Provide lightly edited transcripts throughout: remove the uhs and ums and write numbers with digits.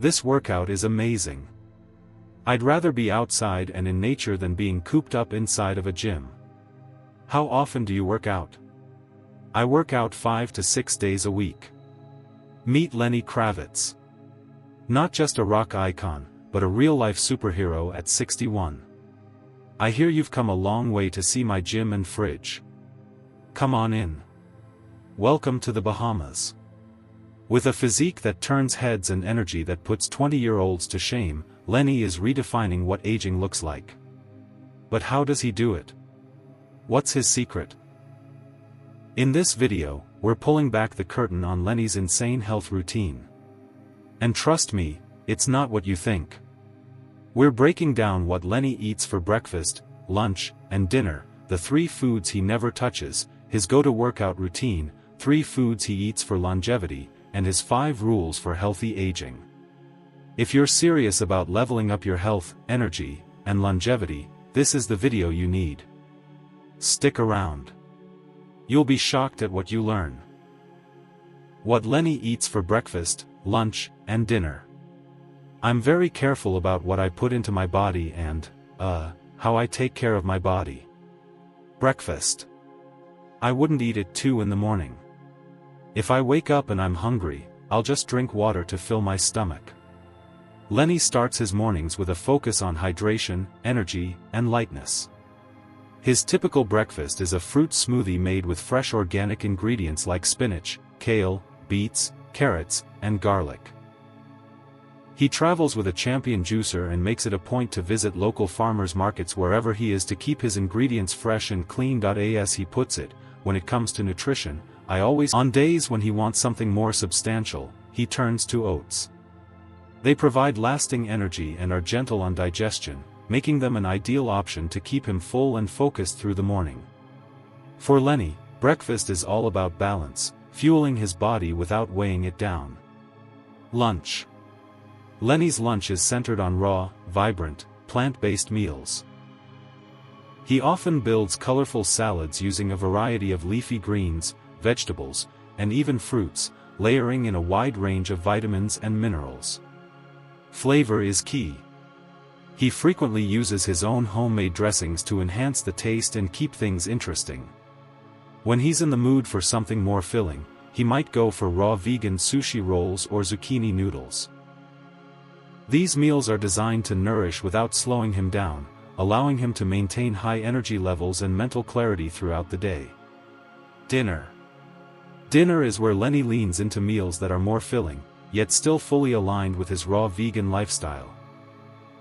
This workout is amazing. I'd rather be outside and in nature than being cooped up inside of a gym. How often do you work out? I work out 5 to 6 days a week. Meet Lenny Kravitz. Not just a rock icon, but a real-life superhero at 61. I hear you've come a long way to see my gym and fridge. Come on in. Welcome to the Bahamas. With a physique that turns heads and energy that puts 20-year-olds to shame, Lenny is redefining what aging looks like. But how does he do it? What's his secret? In this video, we're pulling back the curtain on Lenny's insane health routine. And trust me, it's not what you think. We're breaking down what Lenny eats for breakfast, lunch, and dinner, the 3 foods he never touches, his go-to workout routine, 3 foods he eats for longevity, and his 5 rules for healthy aging. If you're serious about leveling up your health, energy, and longevity, this is the video you need. Stick around. You'll be shocked at what you learn. What Lenny eats for breakfast, lunch, and dinner. I'm very careful about what I put into my body and, how I take care of my body. Breakfast. I wouldn't eat at 2 in the morning. If I wake up and I'm hungry, I'll just drink water to fill my stomach. Lenny starts his mornings with a focus on hydration, energy, and lightness. His typical breakfast is a fruit smoothie made with fresh organic ingredients like spinach, kale, beets, carrots, and garlic. He travels with a champion juicer and makes it a point to visit local farmers markets wherever he is to keep his ingredients fresh and clean. As he puts it, when it comes to nutrition, on days when he wants something more substantial, he turns to oats. They provide lasting energy and are gentle on digestion, making them an ideal option to keep him full and focused through the morning. For Lenny, breakfast is all about balance, fueling his body without weighing it down. Lunch. Lenny's lunch is centered on raw, vibrant, plant-based meals. He often builds colorful salads using a variety of leafy greens, vegetables, and even fruits, layering in a wide range of vitamins and minerals. Flavor is key. He frequently uses his own homemade dressings to enhance the taste and keep things interesting. When he's in the mood for something more filling, he might go for raw vegan sushi rolls or zucchini noodles. These meals are designed to nourish without slowing him down, allowing him to maintain high energy levels and mental clarity throughout the day. Dinner. Dinner is where Lenny leans into meals that are more filling, yet still fully aligned with his raw vegan lifestyle.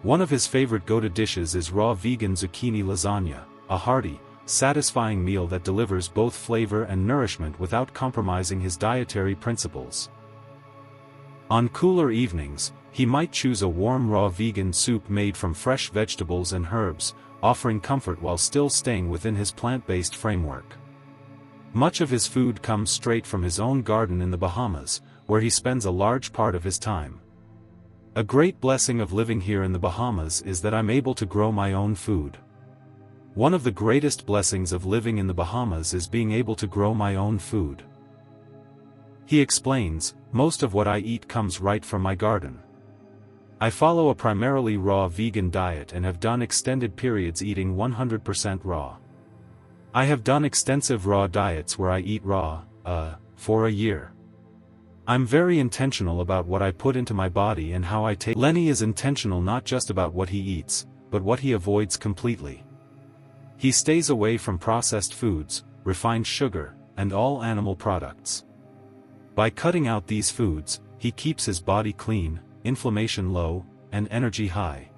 One of his favorite go-to dishes is raw vegan zucchini lasagna, a hearty, satisfying meal that delivers both flavor and nourishment without compromising his dietary principles. On cooler evenings, he might choose a warm raw vegan soup made from fresh vegetables and herbs, offering comfort while still staying within his plant-based framework. Much of his food comes straight from his own garden in the Bahamas, where he spends a large part of his time. A great blessing of living here in the Bahamas is that I'm able to grow my own food. One of the greatest blessings of living in the Bahamas is being able to grow my own food. He explains, most of what I eat comes right from my garden. I follow a primarily raw vegan diet and have done extended periods eating 100% raw. I have done extensive raw diets where I eat raw, for a year. I'm very intentional about what I put into my body and how I take. Lenny is intentional not just about what he eats, but what he avoids completely. He stays away from processed foods, refined sugar, and all animal products. By cutting out these foods, he keeps his body clean, inflammation low, and energy high.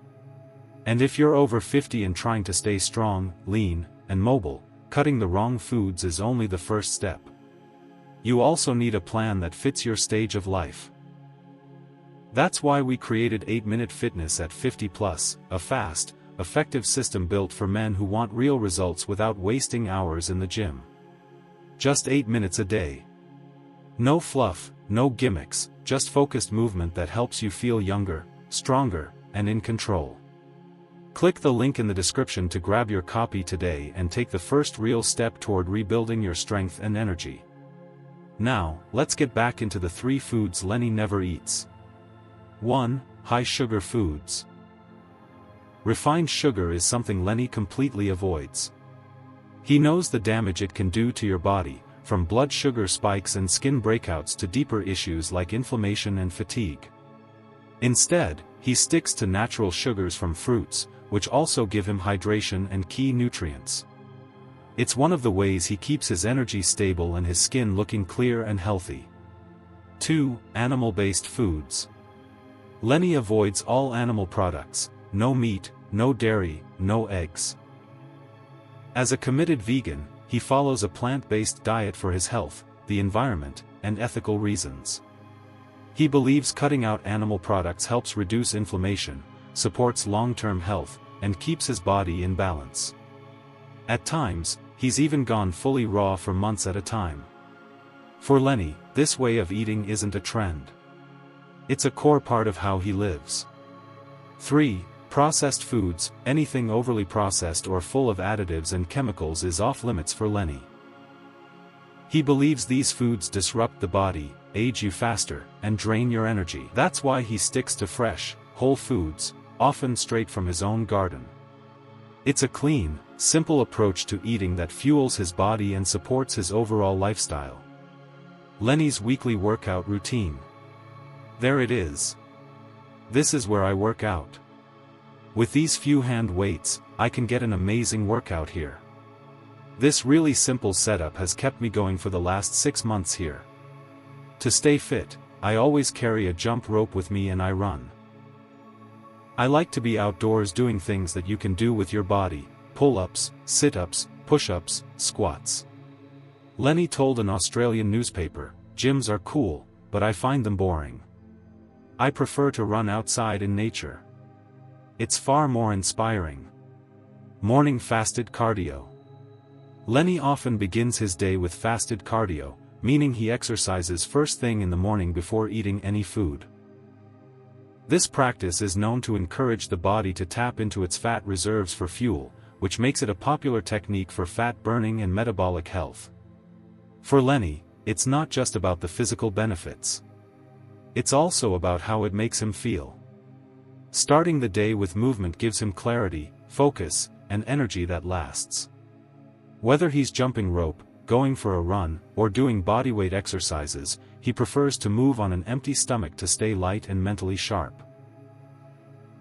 And if you're over 50 and trying to stay strong, lean, and mobile, cutting the wrong foods is only the first step. You also need a plan that fits your stage of life. That's why we created 8-Minute Fitness at 50+, a fast, effective system built for men who want real results without wasting hours in the gym. Just 8 minutes a day. No fluff, no gimmicks, just focused movement that helps you feel younger, stronger, and in control. Click the link in the description to grab your copy today and take the first real step toward rebuilding your strength and energy. Now, let's get back into the 3 foods Lenny never eats. 1. High-sugar foods. Refined sugar is something Lenny completely avoids. He knows the damage it can do to your body, from blood sugar spikes and skin breakouts to deeper issues like inflammation and fatigue. Instead, he sticks to natural sugars from fruits, which also give him hydration and key nutrients. It's one of the ways he keeps his energy stable and his skin looking clear and healthy. 2. Animal-based foods. Lenny avoids all animal products: no meat, no dairy, no eggs. As a committed vegan, he follows a plant-based diet for his health, the environment, and ethical reasons. He believes cutting out animal products helps reduce inflammation, supports long-term health, and keeps his body in balance. At times, he's even gone fully raw for months at a time. For Lenny, this way of eating isn't a trend. It's a core part of how he lives. 3. Processed foods. Anything overly processed or full of additives and chemicals is off-limits for Lenny. He believes these foods disrupt the body, age you faster, and drain your energy. That's why he sticks to fresh, whole foods, often straight from his own garden. It's a clean, simple approach to eating that fuels his body and supports his overall lifestyle. Lenny's weekly workout routine. There it is. This is where I work out. With these few hand weights, I can get an amazing workout here. This really simple setup has kept me going for the last 6 months here. To stay fit, I always carry a jump rope with me and I run. I like to be outdoors doing things that you can do with your body: pull-ups, sit-ups, push-ups, squats. Lenny told an Australian newspaper, "Gyms are cool, but I find them boring. I prefer to run outside in nature. It's far more inspiring." Morning fasted cardio. Lenny often begins his day with fasted cardio, meaning he exercises first thing in the morning before eating any food. This practice is known to encourage the body to tap into its fat reserves for fuel, which makes it a popular technique for fat burning and metabolic health. For Lenny, it's not just about the physical benefits. It's also about how it makes him feel. Starting the day with movement gives him clarity, focus, and energy that lasts. Whether he's jumping rope, going for a run, or doing bodyweight exercises, he prefers to move on an empty stomach to stay light and mentally sharp.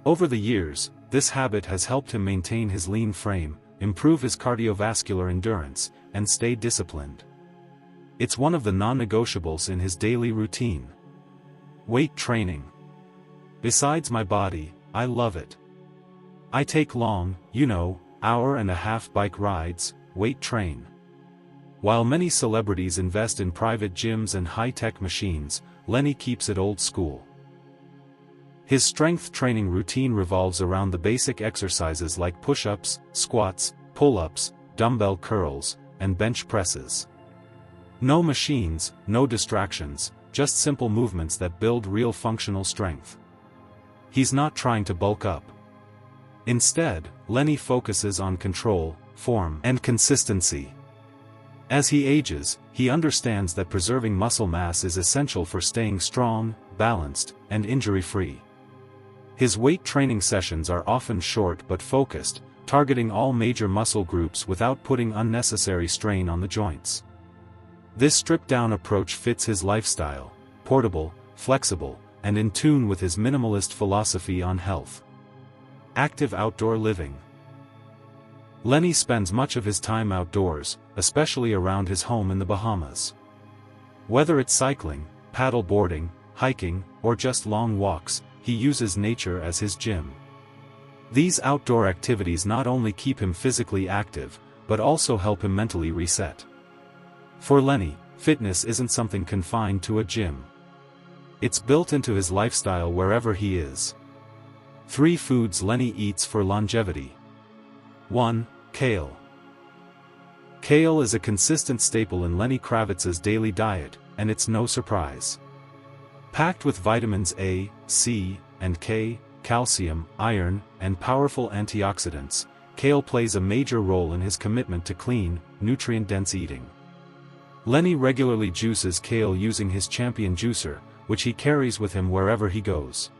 Over the years, this habit has helped him maintain his lean frame, improve his cardiovascular endurance, and stay disciplined. It's one of the non-negotiables in his daily routine. Weight training. Besides my body, I love it. I take long, hour-and-a-half bike rides, weight train. While many celebrities invest in private gyms and high-tech machines, Lenny keeps it old school. His strength training routine revolves around the basic exercises like push-ups, squats, pull-ups, dumbbell curls, and bench presses. No machines, no distractions, just simple movements that build real functional strength. He's not trying to bulk up. Instead, Lenny focuses on control, form, and consistency. As he ages, he understands that preserving muscle mass is essential for staying strong, balanced, and injury-free. His weight training sessions are often short but focused, targeting all major muscle groups without putting unnecessary strain on the joints. This stripped-down approach fits his lifestyle: portable, flexible, and in tune with his minimalist philosophy on health. Active outdoor living. Lenny spends much of his time outdoors, especially around his home in the Bahamas. Whether it's cycling, paddle boarding, hiking, or just long walks, he uses nature as his gym. These outdoor activities not only keep him physically active, but also help him mentally reset. For Lenny, fitness isn't something confined to a gym. It's built into his lifestyle wherever he is. 3 foods Lenny eats for longevity. 1. Kale. Kale is a consistent staple in Lenny Kravitz's daily diet, and it's no surprise. Packed with vitamins A, C, and K, calcium, iron, and powerful antioxidants, kale plays a major role in his commitment to clean, nutrient-dense eating. Lenny regularly juices kale using his Champion juicer, which he carries with him wherever he goes.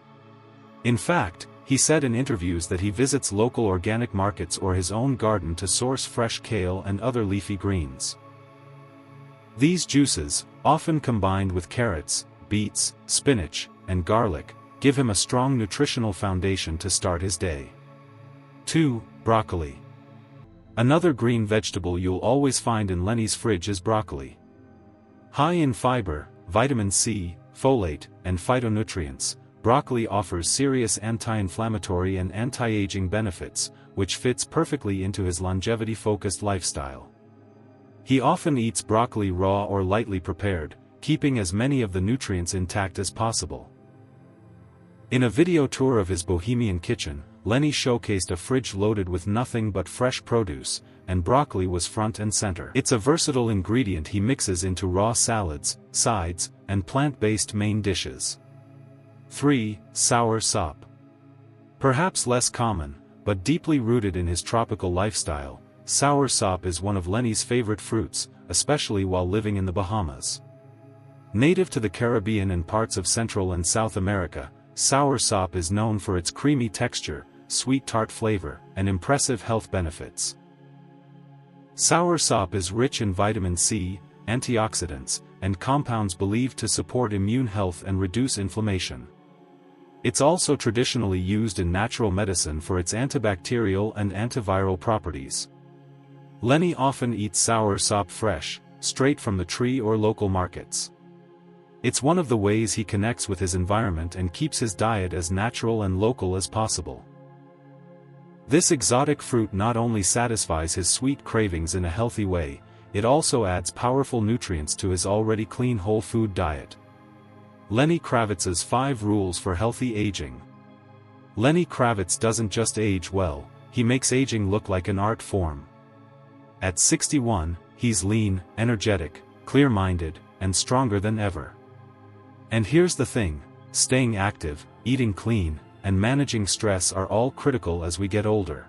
In fact, he said in interviews that he visits local organic markets or his own garden to source fresh kale and other leafy greens. These juices, often combined with carrots, beets, spinach, and garlic, give him a strong nutritional foundation to start his day. 2. Broccoli. Another green vegetable you'll always find in Lenny's fridge is broccoli. High in fiber, vitamin C, folate, and phytonutrients, broccoli offers serious anti-inflammatory and anti-aging benefits, which fits perfectly into his longevity-focused lifestyle. He often eats broccoli raw or lightly prepared, keeping as many of the nutrients intact as possible. In a video tour of his bohemian kitchen, Lenny showcased a fridge loaded with nothing but fresh produce, and broccoli was front and center. It's a versatile ingredient he mixes into raw salads, sides, and plant-based main dishes. 3. Sour sop. Perhaps less common, but deeply rooted in his tropical lifestyle, sour sop is one of Lenny's favorite fruits, especially while living in the Bahamas. Native to the Caribbean and parts of Central and South America, sour sop is known for its creamy texture, sweet tart flavor, and impressive health benefits. Sour sop is rich in vitamin C, antioxidants, and compounds believed to support immune health and reduce inflammation. It's also traditionally used in natural medicine for its antibacterial and antiviral properties. Lenny often eats sour sop fresh, straight from the tree or local markets. It's one of the ways he connects with his environment and keeps his diet as natural and local as possible. This exotic fruit not only satisfies his sweet cravings in a healthy way, it also adds powerful nutrients to his already clean whole food diet. Lenny Kravitz's 5 Rules for Healthy Aging. Lenny Kravitz doesn't just age well, he makes aging look like an art form. At 61, he's lean, energetic, clear-minded, and stronger than ever. And here's the thing, staying active, eating clean, and managing stress are all critical as we get older.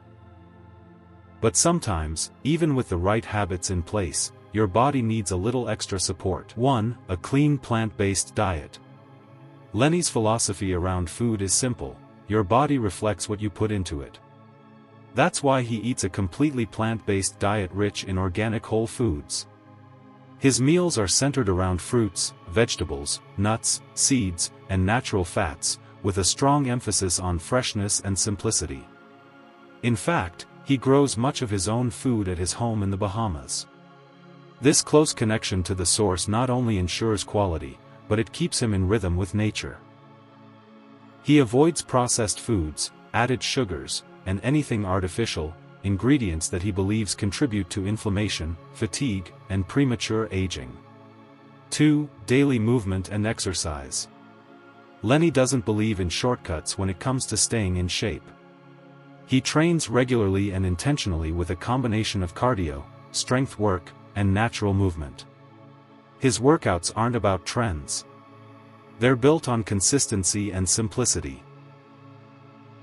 But sometimes, even with the right habits in place, your body needs a little extra support. 1. A clean plant-based diet. Lenny's philosophy around food is simple: your body reflects what you put into it. That's why he eats a completely plant-based diet rich in organic whole foods. His meals are centered around fruits, vegetables, nuts, seeds, and natural fats, with a strong emphasis on freshness and simplicity. In fact, he grows much of his own food at his home in the Bahamas. This close connection to the source not only ensures quality, but it keeps him in rhythm with nature. He avoids processed foods, added sugars, and anything artificial, ingredients that he believes contribute to inflammation, fatigue, and premature aging. 2. Daily movement and exercise. Lenny doesn't believe in shortcuts when it comes to staying in shape. He trains regularly and intentionally with a combination of cardio, strength work, and natural movement. His workouts aren't about trends. They're built on consistency and simplicity.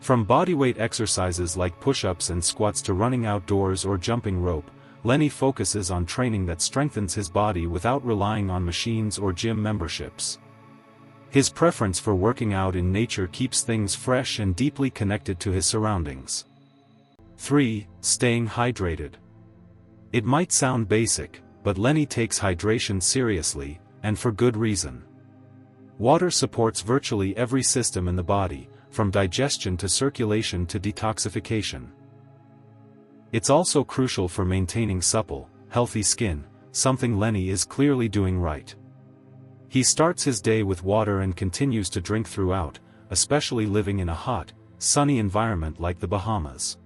From bodyweight exercises like push-ups and squats to running outdoors or jumping rope, Lenny focuses on training that strengthens his body without relying on machines or gym memberships. His preference for working out in nature keeps things fresh and deeply connected to his surroundings. 3. Staying hydrated. It might sound basic, but Lenny takes hydration seriously, and for good reason. Water supports virtually every system in the body, from digestion to circulation to detoxification. It's also crucial for maintaining supple, healthy skin, something Lenny is clearly doing right. He starts his day with water and continues to drink throughout, especially living in a hot, sunny environment like the Bahamas.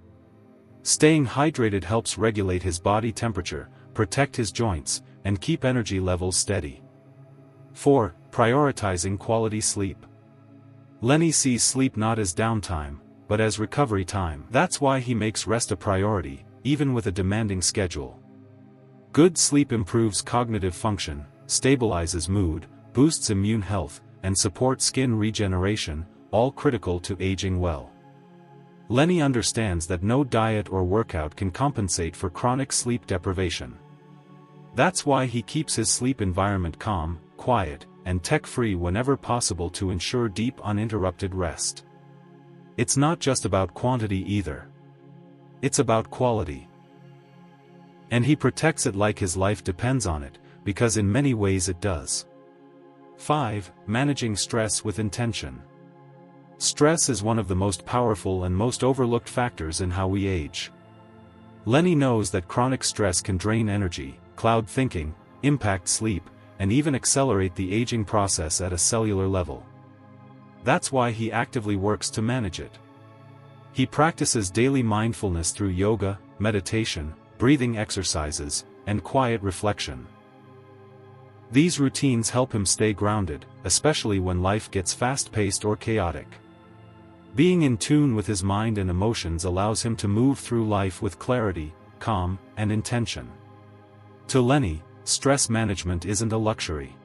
Staying hydrated helps regulate his body temperature, protect his joints, and keep energy levels steady. 4. Prioritizing quality sleep. Lenny sees sleep not as downtime, but as recovery time. That's why he makes rest a priority, even with a demanding schedule. Good sleep improves cognitive function, stabilizes mood, boosts immune health, and supports skin regeneration, all critical to aging well. Lenny understands that no diet or workout can compensate for chronic sleep deprivation. That's why he keeps his sleep environment calm, quiet, and tech-free whenever possible to ensure deep uninterrupted rest. It's not just about quantity either. It's about quality. And he protects it like his life depends on it, because in many ways it does. 5. Managing stress with intention. Stress is one of the most powerful and most overlooked factors in how we age. Lenny knows that chronic stress can drain energy, cloud thinking, impact sleep, and even accelerate the aging process at a cellular level. That's why he actively works to manage it. He practices daily mindfulness through yoga, meditation, breathing exercises, and quiet reflection. These routines help him stay grounded, especially when life gets fast-paced or chaotic. Being in tune with his mind and emotions allows him to move through life with clarity, calm, and intention. To Lenny, stress management isn't a luxury.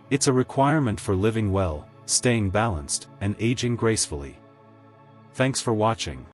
It's a requirement for living well, staying balanced, and aging gracefully. Thanks for watching.